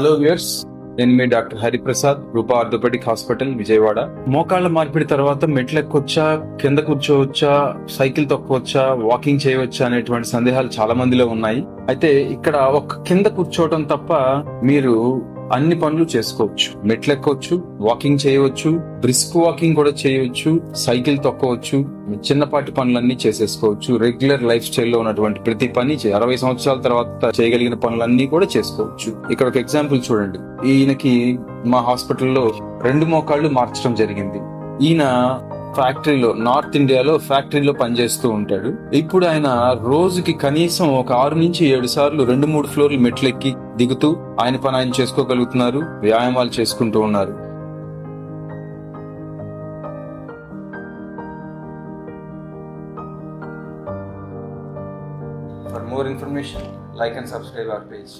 Hello viewers, నేను మీ doctor Hariprasad, రూపా orthopaedic hospital, Vijayawada. మోకాళ్ళ మార్పిడి తర్వాత మెట్లు ఎక్కొచ్చా, కింద కూర్చోవచ్చా, సైకిల్ తొక్కవచ్చా, వాకింగ్ చేయవచ్చా అనేటువంటి సందేహాలు చాలా మందిలో ఉన్నాయి. అయితే ఇక్కడ ఒక కింద కూర్చోవడం తప్ప మీరు అన్ని పనులు చేసుకోవచ్చు. మెట్లు ఎక్కొచ్చు, వాకింగ్ చేయవచ్చు, బ్రిస్క్ వాకింగ్ కూడా చేయవచ్చు, సైకిల్ తొక్కవచ్చు, చిన్నపాటి పనులన్నీ చేసేసుకోవచ్చు. రెగ్యులర్ లైఫ్ స్టైల్లో ఉన్నటువంటి ప్రతి పని 60 సంవత్సరాల తర్వాత చేయగలిగిన పనులన్నీ కూడా చేసుకోవచ్చు. ఇక్కడ ఒక ఎగ్జాంపుల్ చూడండి. ఈయనకి మా హాస్పిటల్లో 2 మోకాళ్లు మార్చడం జరిగింది. ఈయన ఫ్యాక్టరీలో, నార్త్ ఇండియాలో ఫ్యాక్టరీలో పనిచేస్తూ ఉంటాడు. ఇప్పుడు ఆయన రోజుకి కనీసం ఒక 6 నుంచి 7 సార్లు 2-3 ఫ్లోర్లు మెట్లెక్కి దిగుతూ ఆయన పని ఆయన చేసుకోగలుగుతున్నారు, వ్యాయామాలు చేసుకుంటూ ఉన్నారు. For more information, like and subscribe our page.